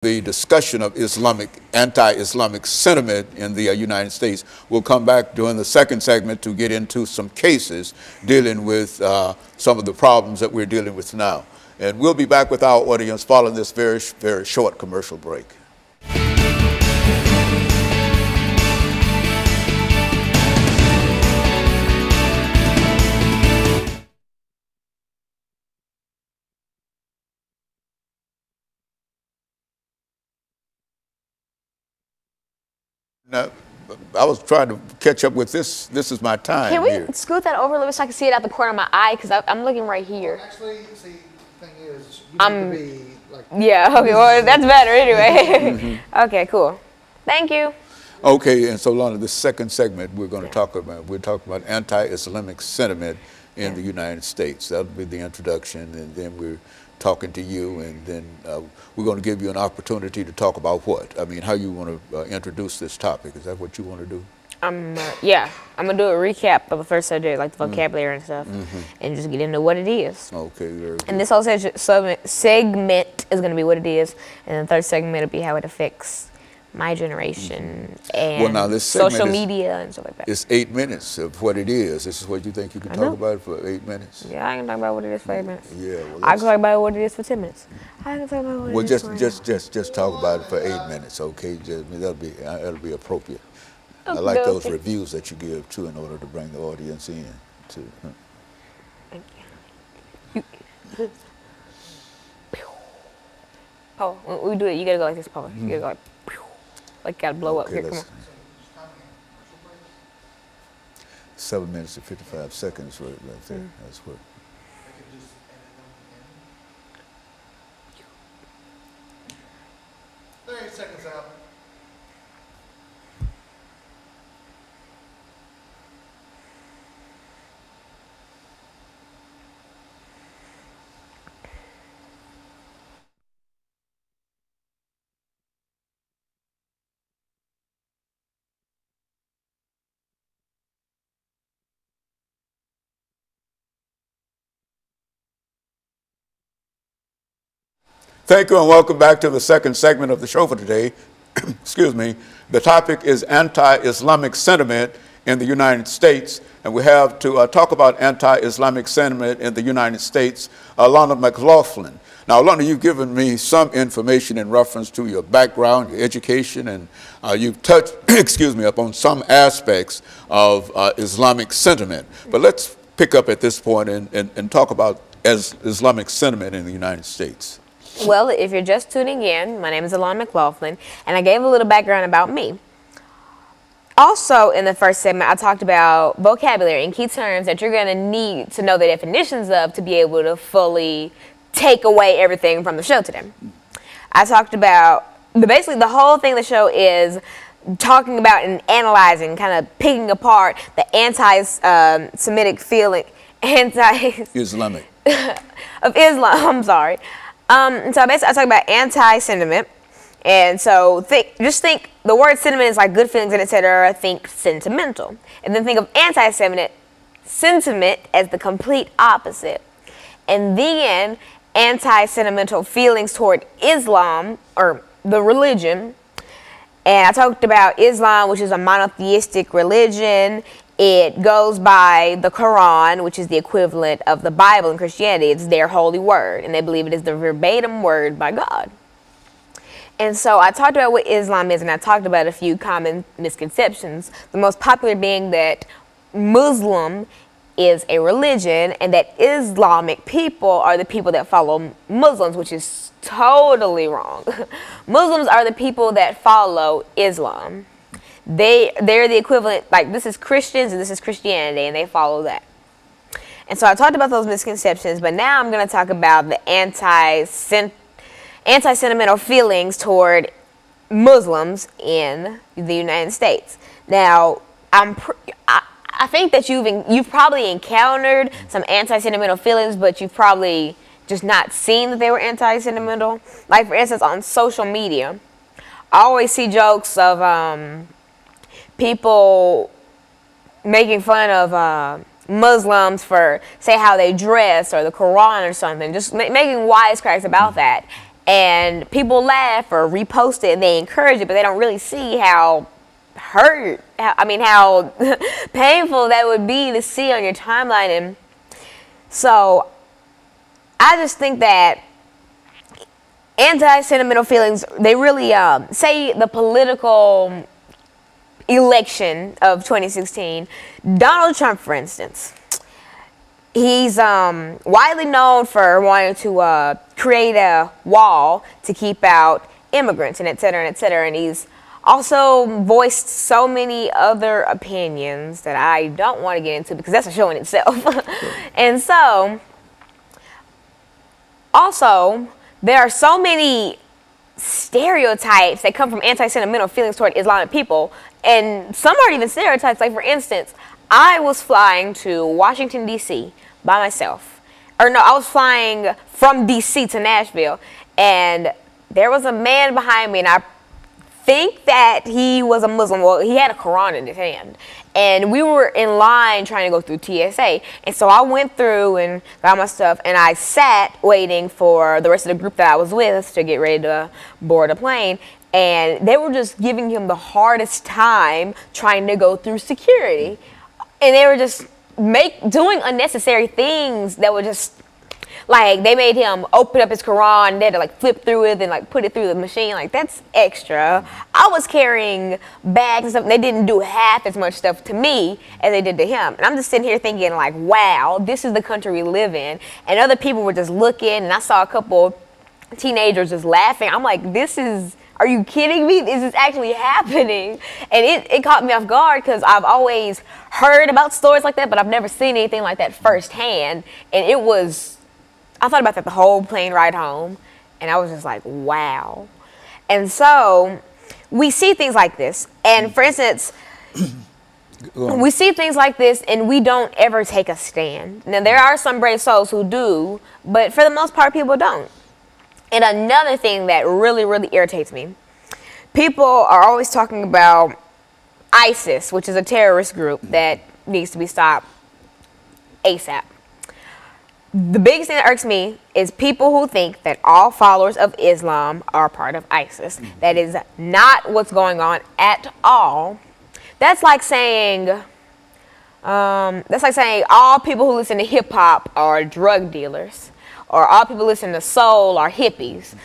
The discussion of anti-Islamic sentiment in the United States. We'll come back during the second segment to get into some cases dealing with some of the problems that we're dealing with now. And we'll be back with our audience following this very short commercial break. Now, I was trying to catch up with this. This is my time. Can we here. scoot that over a little bit so I can see it out the corner of my eye? Because I'm looking right here. Well, actually, see, the thing is, you need to be like. Yeah, okay, well, that's better anyway. Okay, cool. Thank you. Okay, and so Alana, the second segment we're going to talk about anti-Islamic sentiment in the United States. That'll be the introduction, and then we're talking to you, and then we're going to give you an opportunity to talk about what? I mean, how you want to introduce this topic. Is that what you want to do? Yeah, I'm going to do a recap of the first subject, like the vocabulary and stuff, and just get into what it is. Okay, very good. And this whole segment is going to be what it is, and the third segment will be how it affects my generation and now this social media and stuff like that. It's 8 minutes of what it is. This is what you think you can talk about for 8 minutes? Yeah, I can talk about what it is for 8 minutes. Yeah, well, I can talk about what it is for 10 minutes. I can talk about what it is for just talk about it for 8 minutes, okay? That'll be appropriate. I like those reviews that you give too, in order to bring the audience in. Thank you. Oh, when we do it, you gotta go like this, Paul. You gotta go like gotta blow up. Here, come on. 7 minutes and 55 seconds right there. That's what. 30 seconds out. Thank you and welcome back to the second segment of the show for today. Excuse me. The topic is anti-Islamic sentiment in the United States, and we have to talk about anti-Islamic sentiment in the United States, Alana McLaughlin. Now, Alana, you've given me some information in reference to your background, your education, and you've touched, excuse me, upon some aspects of Islamic sentiment. But let's pick up at this point and talk about Islamic sentiment in the United States. Well, if you're just tuning in, my name is Alana McLaughlin, and I gave a little background about me. Also, in the first segment, I talked about vocabulary and key terms that you're going to need to know the definitions of to be able to fully take away everything from the show today. I talked about, basically the whole thing of the show is talking about and analyzing, kind of picking apart the anti-Semitic feeling, Islamic. of Islam, I'm sorry. So basically I talk about anti-sentiment, and so just think the word sentiment is like good feelings and etc. Think sentimental, and then think of anti-sentiment as the complete opposite, and then anti-sentimental feelings toward Islam or the religion. And I talked about Islam, which is a monotheistic religion. It goes by the Quran, which is the equivalent of the Bible in Christianity. It's their holy word, and they believe it is the verbatim word by God. And so I talked about what Islam is, and I talked about a few common misconceptions, the most popular being that Muslim is a religion and that Islamic people are the people that follow Muslims, which is totally wrong. Muslims are the people that follow Islam. They're the equivalent, like this is Christians and this is Christianity, and they follow that. And so I talked about those misconceptions, but now I'm going to talk about the anti-sentimental feelings toward Muslims in the United States. Now, I think that you've probably encountered some anti-sentimental feelings, but you've probably just not seen that they were anti-sentimental. Like, for instance, on social media, I always see jokes of people making fun of Muslims for, say, how they dress or the Quran or something, just making wisecracks about that. and people laugh or repost it and they encourage it, but they don't really see how how painful that would be to see on your timeline. And so I just think that anti-sentimental feelings, they really say the political election of 2016, Donald Trump, for instance, he's widely known for wanting to create a wall to keep out immigrants and et cetera, and et cetera. And he's also voiced so many other opinions that I don't want to get into because that's a show in itself. And so, also, there are so many stereotypes that come from anti-sentimental feelings toward Islamic people, and some aren't even stereotypes. Like, for instance, I was flying to Washington, D.C. by myself. Or no, I was flying from D.C. to Nashville, and there was a man behind me, and I think that he was a Muslim. Well, he had a Quran in his hand, and we were in line trying to go through TSA. And so I went through and got my stuff, and I sat waiting for the rest of the group that I was with to get ready to board a plane. And they were just giving him the hardest time trying to go through security, and they were just doing unnecessary things that were just like, they made him open up his Quran, and they had to like flip through it and like put it through the machine. Like, that's extra. I was carrying bags and stuff, and they didn't do half as much stuff to me as they did to him. And I'm just sitting here thinking like, wow, this is the country we live in. And other people were just looking, and I saw a couple teenagers just laughing. I'm like, are you kidding me? This is actually happening. And it caught me off guard because I've always heard about stories like that, but I've never seen anything like that firsthand. And I thought about that the whole plane ride home, and I was just like, wow. And so we see things like this. And for instance, we see things like this and we don't ever take a stand. Now, there are some brave souls who do, but for the most part, people don't. And another thing that really, really irritates me, people are always talking about ISIS, which is a terrorist group that needs to be stopped ASAP. The biggest thing that irks me is people who think that all followers of Islam are part of ISIS. That is not what's going on at all. That's like saying all people who listen to hip hop are drug dealers, or all people who listen to soul are hippies.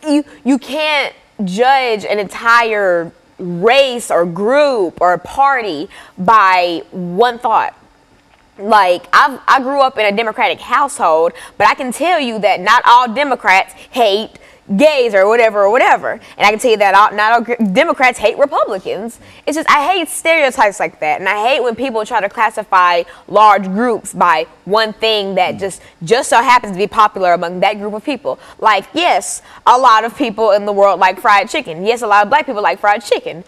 You can't judge an entire race or group or party by one thought. Like, I grew up in a Democratic household, but I can tell you that not all Democrats hate gays or whatever. And I can tell you that not all Democrats hate Republicans. It's just, I hate stereotypes like that. And I hate when people try to classify large groups by one thing that just so happens to be popular among that group of people. Like, yes, a lot of people in the world like fried chicken. Yes, a lot of black people like fried chicken.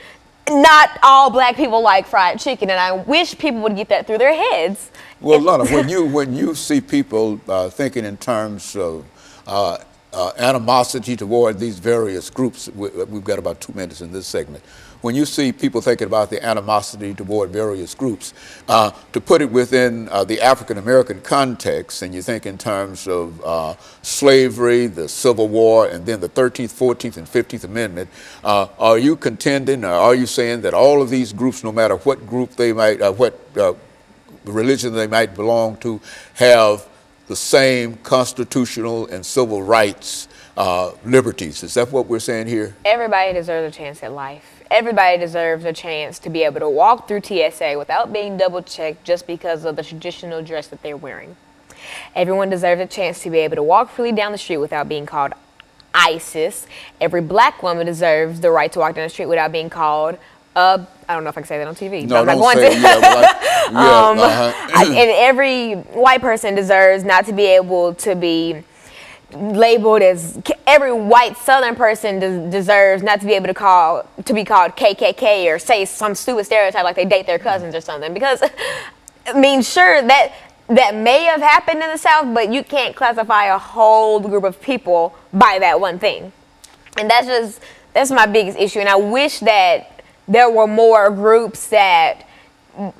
Not all black people like fried chicken, and I wish people would get that through their heads. Well, Lana, when you see people thinking in terms of animosity toward these various groups, we've got about 2 minutes in this segment. When you see people thinking about the animosity toward various groups, to put it within the African-American context, and you think in terms of slavery, the Civil War, and then the 13th, 14th, and 15th Amendment, are you contending, or are you saying that all of these groups, no matter what group they might, what religion they might belong to, have the same constitutional and civil rights liberties? Is that what we're saying here? Everybody deserves a chance at life. Everybody deserves a chance to be able to walk through TSA without being double-checked just because of the traditional dress that they're wearing. Everyone deserves a chance to be able to walk freely down the street without being called ISIS. Every black woman deserves the right to walk down the street without being called I don't know if I can say that on TV. No, I'm not going to. And every white person deserves not to be able to be labeled as, every white Southern person deserves not to be able to be called KKK or say some stupid stereotype like they date their cousins or something. Because, I mean, sure, that may have happened in the South, but you can't classify a whole group of people by that one thing. And that's my biggest issue. And I wish that there were more groups that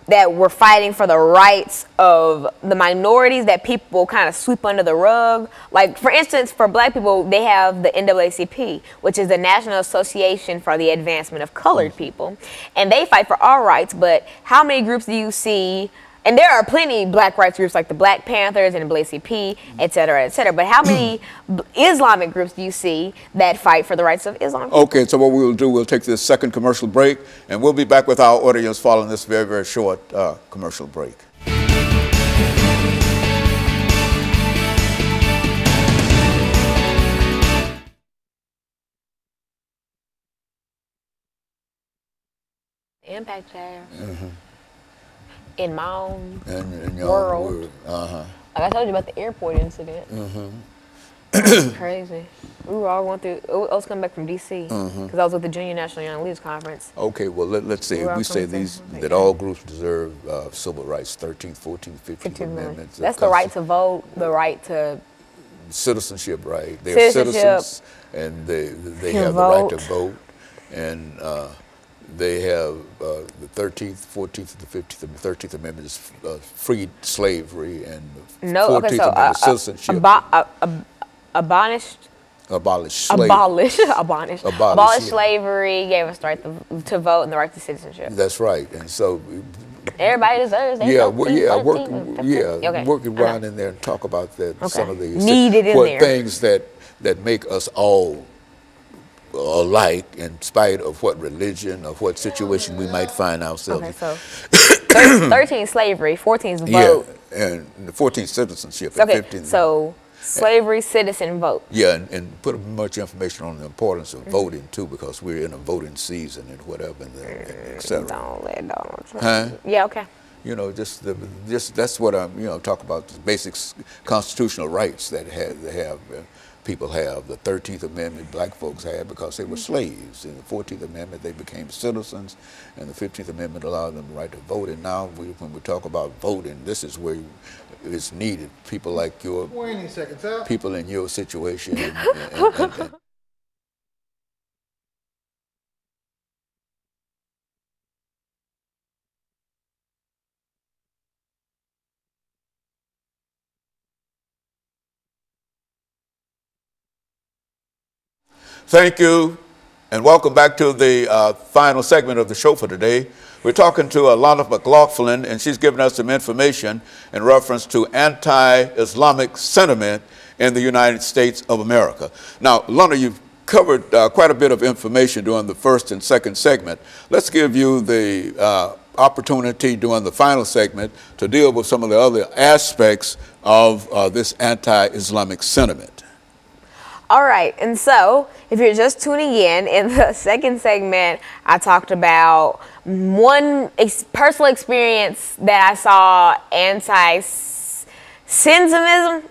that were fighting for the rights of the minorities that people kind of sweep under the rug. Like, for instance, for black people, they have the NAACP, which is the National Association for the Advancement of Colored People. And they fight for our rights, but how many groups do you see? And there are plenty black rights groups like the Black Panthers and the NAACP, et cetera, et cetera. But how many Islamic groups do you see that fight for the rights of Islam? Okay, so what we will do, we'll take this second commercial break, and we'll be back with our audience following this very, very short commercial break. The impact there. In my own in your world. Like I told you about the airport incident. It's crazy. We were all going through, I was coming back from D.C. because I was with the Junior National Young Leaders Conference. Okay, well, let's say, we say that all groups deserve civil rights, 13th, 14th, 15th Amendments. That's the right to vote, the right to... Citizenship, right? They're citizens, and they have the right to vote, and they have the 13th, 14th, and the 15th. And the 13th Amendment is freed slavery, and the 14th Amendment citizenship. Abolished slavery, gave us the right to vote and the right to citizenship. That's right, and so everybody deserves that. Working around in there and talk about that. Some of the things that make us all alike, in spite of what religion or what situation we might find ourselves in. So 13 slavery, 14 vote. Yeah, and the 14 citizenship. Okay, 15 so slavery, citizen, vote. Yeah, and put much information on the importance of voting too, because we're in a voting season and whatever, and et cetera. Don't let Donald Trump. Huh? Yeah, okay. You know, just that's what I'm, talk about, the basic constitutional rights that people have. The 13th Amendment black folks had because they were slaves. In the 14th Amendment, they became citizens, and the 15th Amendment allowed them the right to vote. And now, when we talk about voting, this is where it's needed. People like people in your situation. And thank you, and welcome back to the final segment of the show for today. We're talking to Alana McLaughlin, and she's giving us some information in reference to anti-Islamic sentiment in the United States of America. Now, Alana, you've covered quite a bit of information during the first and second segment. Let's give you the opportunity during the final segment to deal with some of the other aspects of this anti-Islamic sentiment. All right, and so if you're just tuning in the second segment, I talked about one personal experience that I saw anti-Semitism.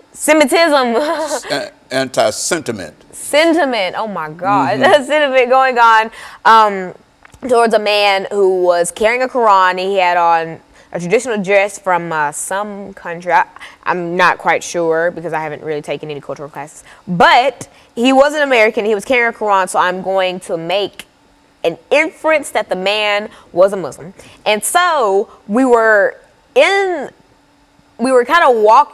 Sentiment, oh my God. Sentiment going on towards a man who was carrying a Quran. He had on a traditional dress from some country. I'm not quite sure because I haven't really taken any cultural classes. But he was an American. He was carrying a Quran, so I'm going to make an inference that the man was a Muslim. And so we were kind of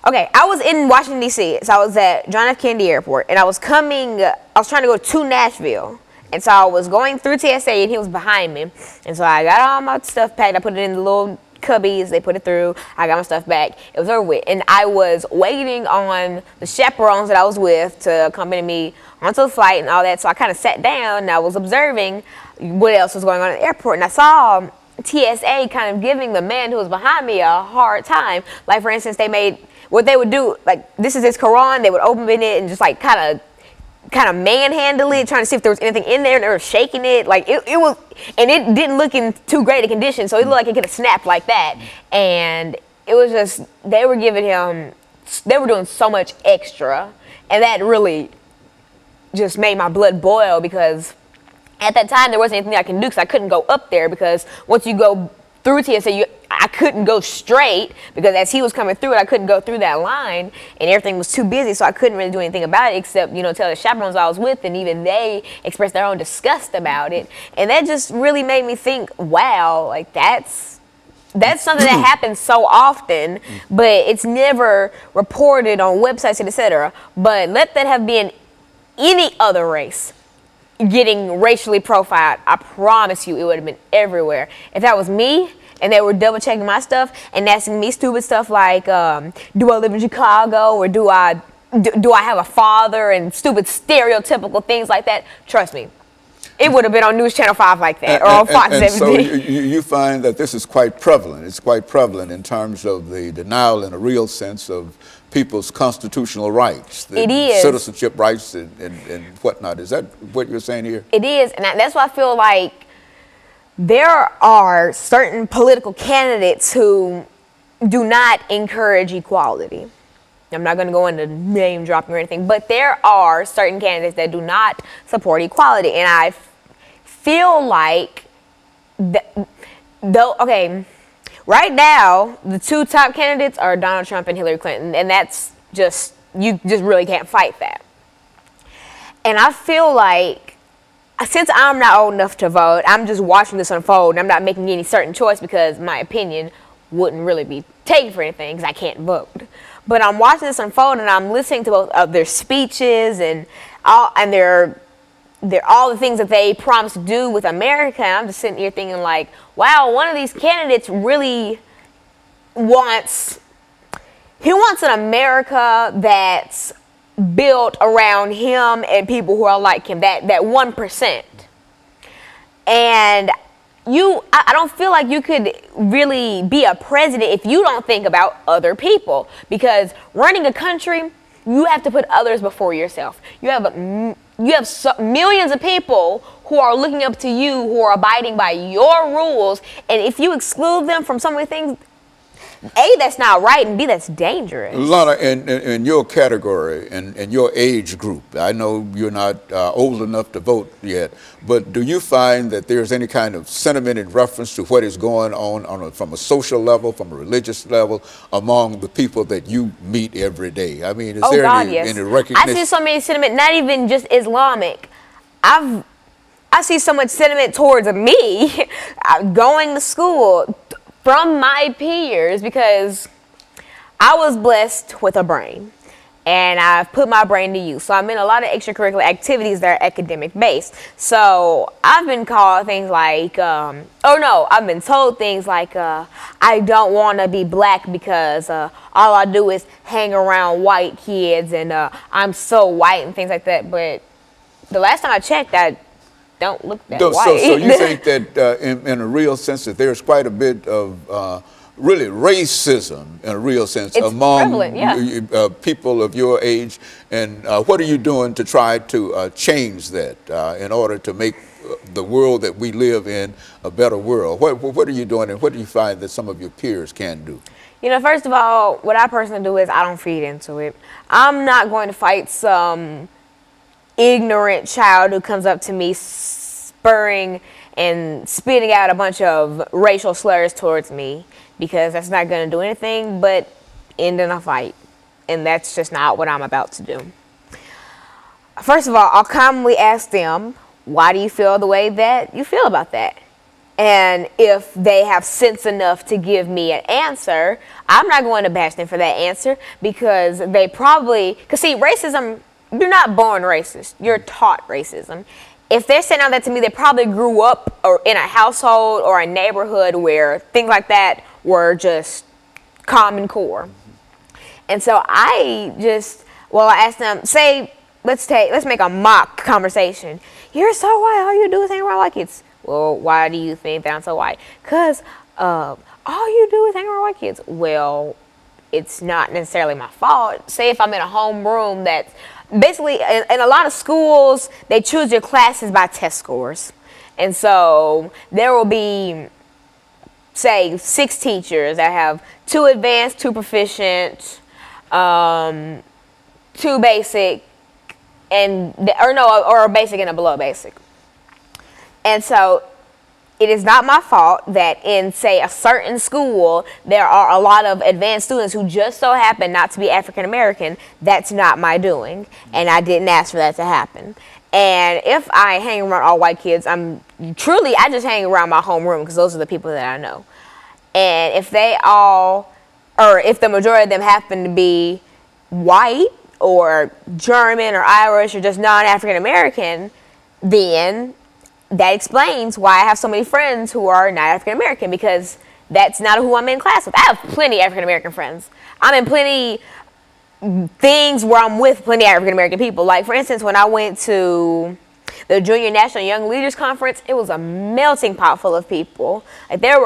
okay, I was in Washington, D.C., so I was at John F. Kennedy Airport, and I was trying to go to Nashville. And so I was going through TSA, and he was behind me. And so I got all my stuff packed. I put it in the little cubbies. They put it through. I got my stuff back. It was over with. And I was waiting on the chaperones that I was with to accompany me onto the flight and all that. So I kind of sat down, and I was observing what else was going on at the airport. And I saw TSA kind of giving the man who was behind me a hard time. Like, for instance, what they would do, like, this is his Quran. They would open it and just, like, kind of manhandle it, trying to see if there was anything in there, and they were shaking it. Like, it was, and it didn't look in too great a condition, so it looked like it could have snapped like that. And it was just, they were doing so much extra, and that really just made my blood boil, because at that time there wasn't anything I can do, because I couldn't go up there, because once you go through TSA, I couldn't go straight because as he was coming through it, I couldn't go through that line, and everything was too busy, so I couldn't really do anything about it except, you know, tell the chaperones I was with, and even they expressed their own disgust about it. And that just really made me think, wow, like that's something that happens so often, but it's never reported on websites and etc. But let that have been any other race getting racially profiled, I promise you it would have been everywhere. If that was me and they were double checking my stuff and asking me stupid stuff like, do I live in Chicago, or do I have a father, and stupid stereotypical things like that, trust me, it would have been on News Channel 5 like that, or on Fox 17. So you find that this is quite prevalent. It's quite prevalent in terms of the denial in a real sense of people's constitutional rights. It is. Citizenship rights and whatnot. Is that what you're saying here? It is, and that's why I feel like there are certain political candidates who do not encourage equality. I'm not going to go into name dropping or anything, but there are certain candidates that do not support equality, and I feel like, right now, the two top candidates are Donald Trump and Hillary Clinton, and that's just, you just really can't fight that. And I feel like, since I'm not old enough to vote, I'm just watching this unfold, and I'm not making any certain choice because my opinion wouldn't really be taken for anything because I can't vote. But I'm watching this unfold, and I'm listening to both of their speeches and all the things that they promised to do with America. And I'm just sitting here thinking like, wow, one of these candidates really wants an America that's built around him and people who are like him, that 1%. And I don't feel like you could really be a president if you don't think about other people, because running a country, you have to put others before yourself. You have millions of people who are looking up to you, who are abiding by your rules, and if you exclude them from some of the things, A, that's not right, and B, that's dangerous. Alana, in your category and your age group, I know you're not old enough to vote yet, but do you find that there's any kind of sentiment in reference to what is going on from a social level, from a religious level, among the people that you meet every day? I mean, is there any recognition? I see so many sentiment, not even just Islamic. I see so much sentiment towards me going to school from my peers, because I was blessed with a brain and I've put my brain to use. So I'm in a lot of extracurricular activities that are academic based. So I've been called things like, I've been told things like, I don't want to be black because all I do is hang around white kids, and I'm so white and things like that. But the last time I checked, I don't look that white. So you think that in a real sense that there's quite a bit of really racism in a real sense among people of your age, and what are you doing to try to change that in order to make the world that we live in a better world? What are you doing, and what do you find that some of your peers can do? You know, first of all, what I personally do is I don't feed into it. I'm not going to fight some ignorant child who comes up to me spurring and spitting out a bunch of racial slurs towards me, because that's not going to do anything but end in a fight, and that's just not what I'm about to do. First of all, I'll calmly ask them, why do you feel the way that you feel about that? And if they have sense enough to give me an answer, I'm not going to bash them for that answer, because they probably, because see, racism, you're not born racist, you're taught racism. If they're saying all that to me, they probably grew up in a household or a neighborhood where things like that were just common core. And so I asked them, say, let's make a mock conversation. You're so white, all you do is hang around white kids. Well, why do you think that I'm so white? Because all you do is hang around white kids. Well, it's not necessarily my fault. Say if I'm in a homeroom that's basically, in a lot of schools, they choose your classes by test scores. And so there will be, say, 6 teachers that have 2 advanced, 2 proficient, 2 basic, or a basic and a below basic. And so it is not my fault that in, say, a certain school, there are a lot of advanced students who just so happen not to be African American. That's not my doing, and I didn't ask for that to happen. And if I hang around all white kids, I just hang around my homeroom because those are the people that I know. And if if the majority of them happen to be white or German or Irish or just non-African American, then that explains why I have so many friends who are not African American, because that's not who I'm in class with. I have plenty of African American friends. I'm in plenty things where I'm with plenty of African American people. Like, for instance, when I went to the Junior National Young Leaders Conference, it was a melting pot full of people. Like, there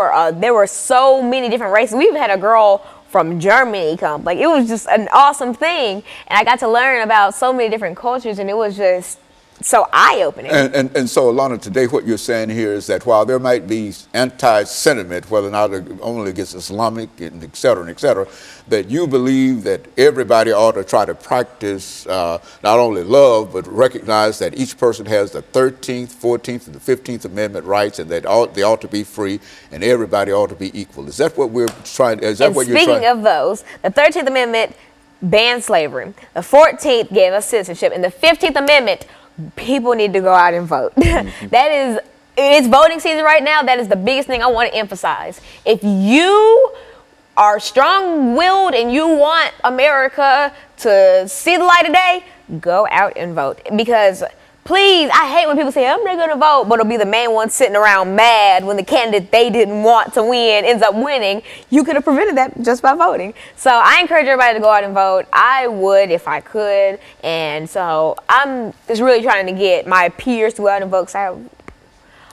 were so many different races. We even had a girl from Germany come. Like, it was just an awesome thing, and I got to learn about so many different cultures, and it was just so eye-opening. And so, Alana, today what you're saying here is that while there might be anti-sentiment, whether or not only against Islamic and et cetera, that you believe that everybody ought to try to practice not only love, but recognize that each person has the 13th, 14th, and the 15th Amendment rights, and that they ought to be free, and everybody ought to be equal. Is that what we're trying? Is that and what you're trying? Speaking of those, the 13th Amendment banned slavery. The 14th gave us citizenship, and the 15th Amendment, people need to go out and vote. It's voting season right now. That is the biggest thing I want to emphasize. If you are strong-willed and you want America to see the light of day, go out and vote. Because, please, I hate when people say, I'm not going to vote, but it'll be the main one sitting around mad when the candidate they didn't want to win ends up winning. You could have prevented that just by voting. So I encourage everybody to go out and vote. I would if I could. And so I'm just really trying to get my peers to go out and vote, because I have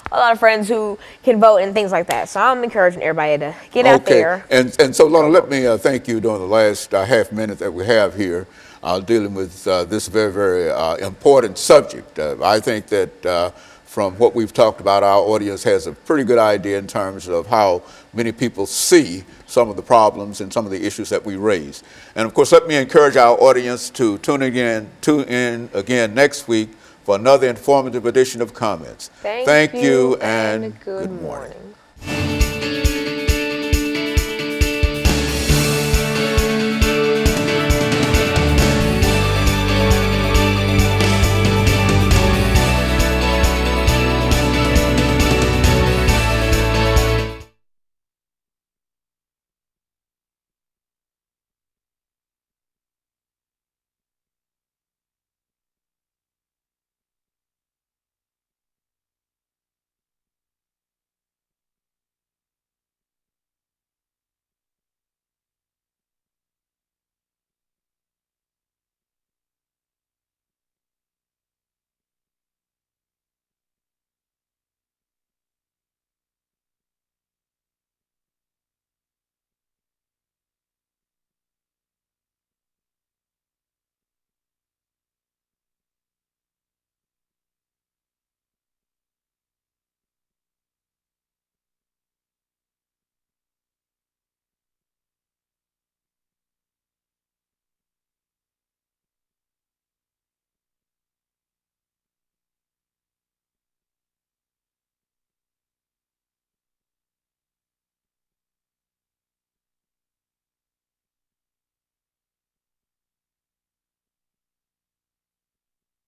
a lot of friends who can vote and things like that. So I'm encouraging everybody to get out there. And so, Lorna, let me thank you during the last half minute that we have here dealing with this very, very important subject. I think that from what we've talked about, our audience has a pretty good idea in terms of how many people see some of the problems and some of the issues that we raise. And of course, let me encourage our audience to tune in again next week for another informative edition of Comments. Thank you and good morning.